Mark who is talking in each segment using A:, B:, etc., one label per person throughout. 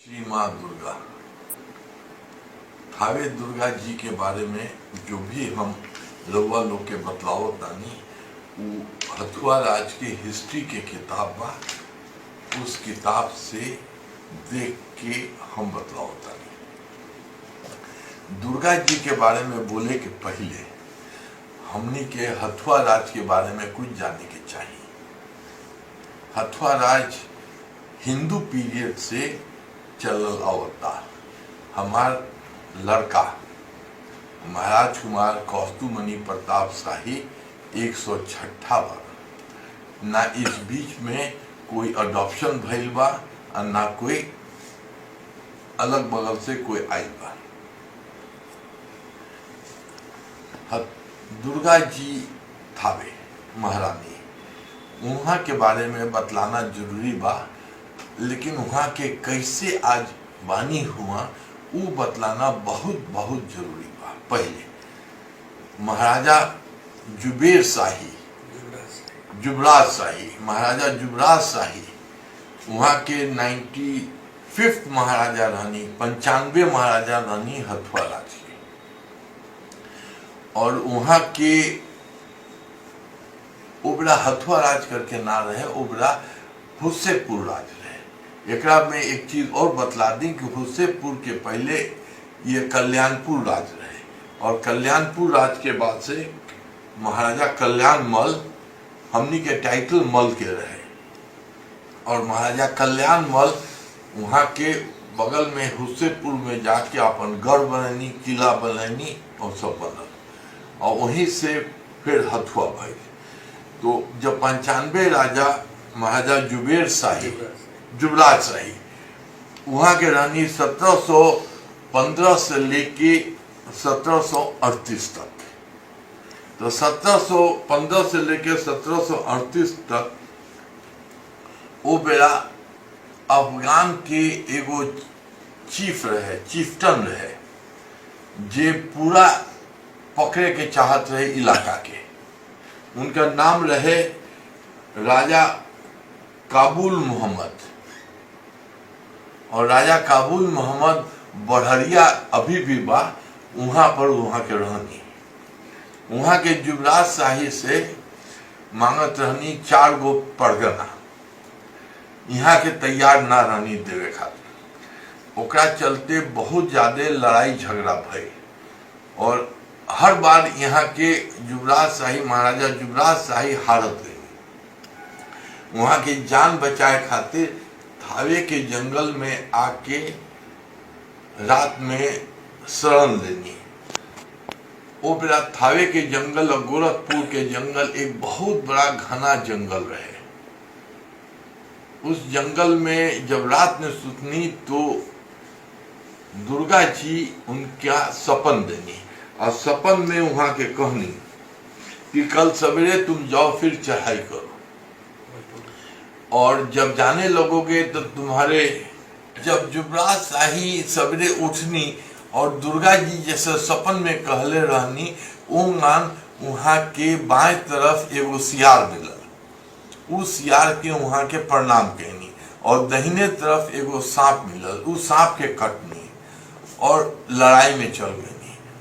A: श्री माँ दुर्गा, थावे दुर्गा जी के बारे में जो भी हम रउआ लोग के बतलाओ तानी वो हथुआ राज के हिस्ट्री के किताब बा। उस किताब से देख के हम बतलाओ तानी। दुर्गा जी के बारे में बोले के पहले हमनी के हथुआ राज के बारे में कुछ जाने के चाहिए। हथुआ राज हिंदू पीरियड से चलल आवता। हमार लड़का महाराज कुमार कौस्तुमणि प्रताप शाही 106 बार ना इस बीच में कोई अडॉप्शन भइल बा और ना कोई अलग बगल से कोई आइल बा। दुर्गा जी थावे महारानी वहाँ के बारे में बतलाना जरूरी बा, लेकिन वहाँ के कैसे आज बानी हुआ वो बतलाना बहुत बहुत जरूरी बा। पहले महाराजा जुबेर शाही, जुबराज शाही, महाराजा जुबराज शाही वहाँ के 95th महाराजा रहनी, 95 महाराजा रहनी हथुआ राज के। और वहाँ के ओबरा हथुआ राज करके ना रहे, ओबरा हुस्सेपुर राज रहे। एकरा में एक चीज और बतला दी कि हुस्सेपुर के पहले ये कल्याणपुर राज रहे और कल्याणपुर राज के बाद से महाराजा कल्याण मल हमनी के टाइटल मल के रहे। और महाराजा कल्याण मल वहाँ के बगल में हुस्सेपुर में जाके अपन गढ़ बनैनी, किला बनैनी और सब बनल और वहीं से फिर हथुआ भाई। तो जब 95 राजा महाराजा जुबेर शाही, जुबराज शाही वहाँ के रानी 1715 से लेके 1738 तक। तो 1715 से लेके 1738 तक वो बेरा अफगान के एगो चीफ रहे, चीफ्टन रहे, जे पूरा पकड़े के चाहत रहे इलाका के। उनका नाम रहे राजा काबुल मोहम्मद। और राजा काबुल मोहम्मद बढ़िया अभी भी बा वहाँ पर, वहाँ के रहनी। वहाँ के जुबराज शाही से मांगत रहनी 4 गो परगना, यहाँ के तैयार ना रहनी देवे खातिर। ओकरा चलते बहुत ज्यादा लड़ाई झगड़ा भई और हर बार यहाँ के जुबराज शाही, महाराजा जुबराज शाही हारत रही। वहाँ के जान बचाए खातिर थावे के जंगल में आके रात में शरण लेनी। वो बेरा थावे के जंगल और गोरखपुर के जंगल एक बहुत बड़ा घना जंगल रहे। उस जंगल में जब रात में सुतनी तो दुर्गा जी उनका सपन देनी और सपन में वहां के कहनी कि कल सवेरे तुम जाओ फिर चढ़ाई करो और जब जाने लगोगे तो तुम्हारे। जब जुबराज शाही सवेरे उठनी और दुर्गा जी जैसे सपन में कहले रहनी, ओंगान वहां के बाएं तरफ एगो सियार मिलल। उस सियार के वहां के प्रणाम कहनी और दाहिने तरफ एगो सांप मिलल, उस सांप के कटनी और लड़ाई में चल गई।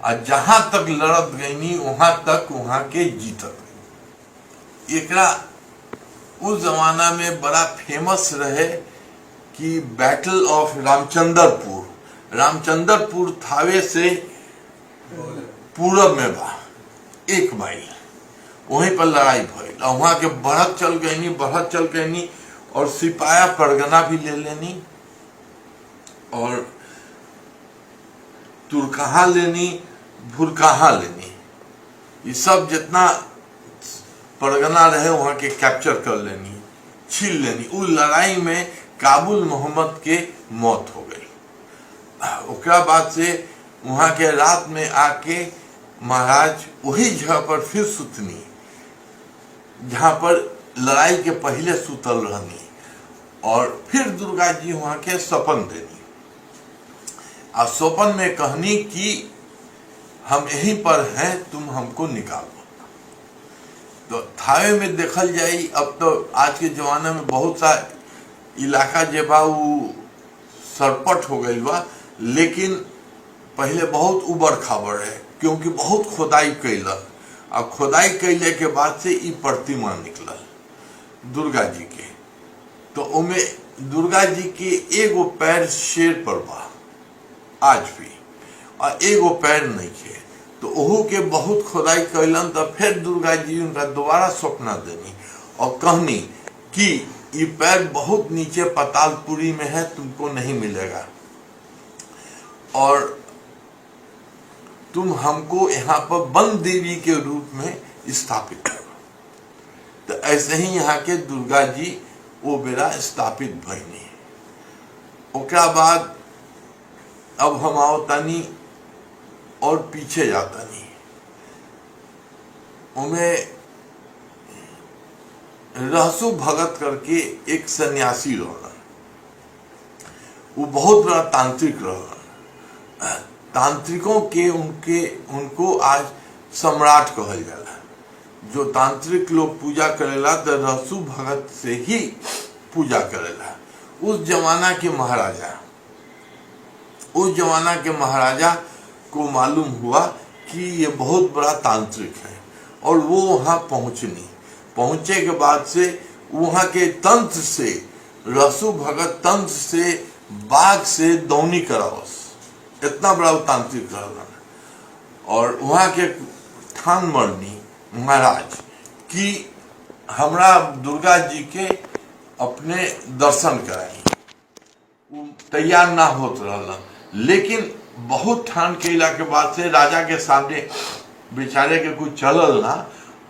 A: और जहां तक लड़त गईनी वहां तक वहां के जीतत गई। एकरा उस जमाना में बड़ा फेमस रहे कि बैटल ऑफ रामचंद्रपुर। रामचंद्रपुर थावे से पूरब में बा 1 माइल, वहीं पर लड़ाई भइल और वहां के बढ़त चल गईनी और सिपाया परगना भी ले लेनी और तुरकहा लेनी, भुरकहा लेनी। ये सब जितना परगना रहे वहां के कैप्चर कर लेनी, छीन लेनी। उस लड़ाई में काबुल मोहम्मद के मौत हो गई। ओकरा बाद से वहां के रात में आके महाराज वही जगह पर फिर सुतनी जहां पर लड़ाई के पहले सुतल रहनी और फिर दुर्गा जी वहां के सपन देनी और सपन में कहनी कि हम यहीं पर हैं, तुम हमको निकालो। तो थावे में देखल जाई, अब तो आज के जमाने में बहुत सा इलाका जे बा सरपट हो गई बा, लेकिन पहले बहुत उबड़ खाबड़ है, क्योंकि बहुत खोदाई कैलक। और खोदाई कैले के बाद से ई प्रतिमा निकलल दुर्गा जी के। तो उमे दुर्गा जी के एगो पैर शेर पर बा आज भी, और एगो पैर नहीं है। तो ओहू के बहुत खोदाई कैलन। तो फिर दुर्गा जी उनका दोबारा स्वप्न देनी और कहनी कि ये पैर बहुत नीचे पातालपुरी में है, तुमको नहीं मिलेगा, और तुम हमको यहाँ पर वन देवी के रूप में स्थापित करो। तो ऐसे ही यहाँ के दुर्गा जी वो बेरा स्थापित भईनी। ओकरा बाद अब हम आवतानी और पीछे जातानी। उमें रहसु भगत करके एक सन्यासी रहलन। वो बहुत बड़ा तांत्रिक रहलन। तांत्रिकों के उनको आज सम्राट कहल जाला। जो तांत्रिक लोग पूजा करेला तो रहसु भगत से ही पूजा करेला। उस जमाना के महाराजा को मालूम हुआ कि ये बहुत बड़ा तांत्रिक है, और वो वहां पहुंचे के बाद से वहां के तंत्र से, रहसु भगत तंत्र से बाघ से दौनी करावस। इतना बड़ा तांत्रिक रहलन। और वहां के ठान मरनी महाराज कि हमरा दुर्गा जी के अपने दर्शन कराई। वो तैयार ना होत रहलन, लेकिन बहुत ठान कैला के बाद से राजा के सामने बेचारे के कुछ चलल ना,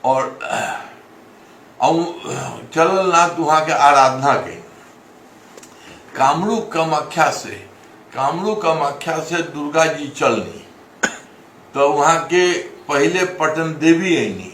A: और चलल ना तो वहां के आराधना के कामरूप कामाख्या से दुर्गा जी चलनी। तो वहां के पहले पटन देवी आईनी।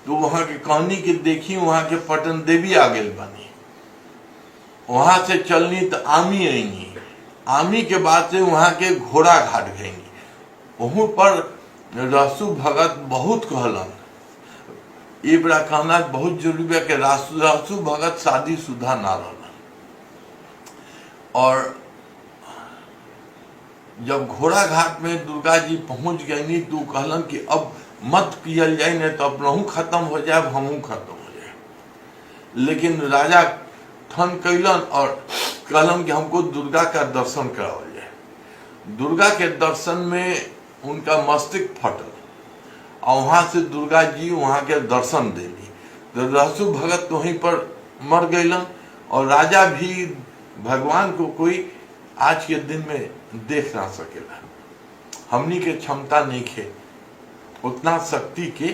A: तो वहां के कहनी कि देखी वहां के पटन देवी आ गई बनी। वहां से चलनी तो आमी आईनी। आमी के बाद से वहां के घोड़ा घाट गई। वहीं पर रहसु भगत बहुत कहलन। ये बड़ा कहना बहुत जरूरी है कि रहसु भगत शादीशुदा ना रहलन। और जब घोड़ा घाट में दुर्गा जी पहुंच गई तो कहलन कि अब मत पियल जाए, नहीं तो अपनहू खत्म हो जाए, हमहू खत्म हो जाए। लेकिन राजा ठन कैलन और कहलन कि हमको दुर्गा का दर्शन करावल जाए। दुर्गा के दर्शन में उनका मस्तिष्क फटल, और वहां से दुर्गा जी वहां के दर्शन देनी। तो रहसु भगत वहीं पर मर गईलन, और राजा भी भगवान को कोई आज के दिन में देख ना सकेला। हमनी के क्षमता नहीं है उतना शक्ति के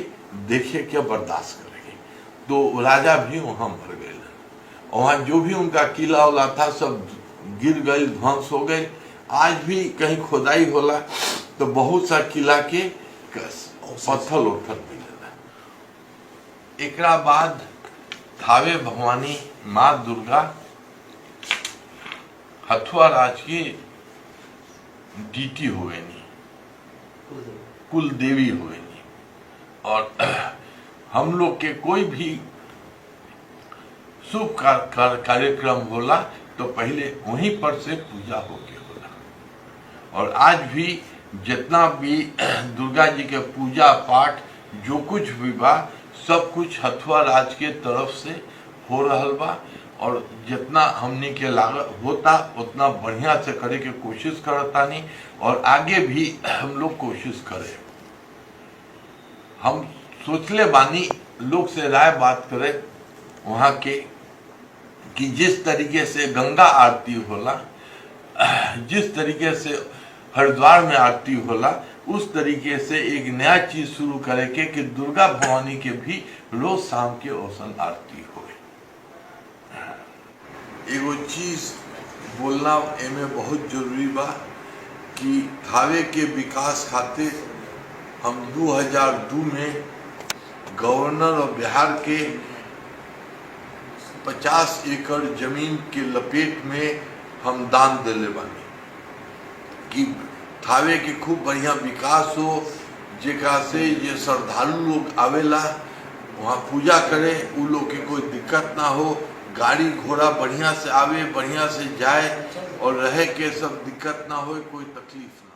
A: देखे के बर्दाश्त करेगी। तो राजा भी वहां मर गए। वहां जो भी उनका किला वाला था सब गिर गई, ध्वंस हो गए। आज भी कहीं खोदाई होला तो बहुत सा किला के पत्थर उथल मिलेला। एकरा बाद थावे भवानी माँ दुर्गा हथुआ राज की डीटी हुए नहीं, कुल देवी हुए नहीं। और हम लोग के कोई भी शुभ कार्यक्रम होला तो पहले वहीं पर से पूजा होके होला। और आज भी जितना भी दुर्गा जी के पूजा पाठ जो कुछ भी बा सब कुछ हथुआ राज के तरफ से हो रहल बा। और जितना हमने के लागत होता उतना बढ़िया से करे के कोशिश करतानी, और आगे भी हम लोग कोशिश करें। हम सोचले बानी लोग से राय बात करें वहाँ के कि जिस तरीके से गंगा आरती होला, जिस तरीके से हरिद्वार में आरती होला, उस तरीके से एक नया चीज शुरू करे के कि दुर्गा भवानी के भी रोज शाम के औसन आरती हो। एगो चीज बोलना एमे बहुत जरूरी बा कि थावे के विकास खातिर हम 2002 में गवर्नर ऑफ बिहार के 50 एकड़ जमीन के लपेट में हम दान दिले बानी कि थावे के खूब बढ़िया विकास हो, जेकरा से ये श्रद्धालु लोग आवेला वहाँ पूजा करे उ लोग के कोई दिक्कत ना हो, गाड़ी घोड़ा बढ़िया से आवे, बढ़िया से जाए और रहे के सब दिक्कत ना हो, कोई तकलीफ ना।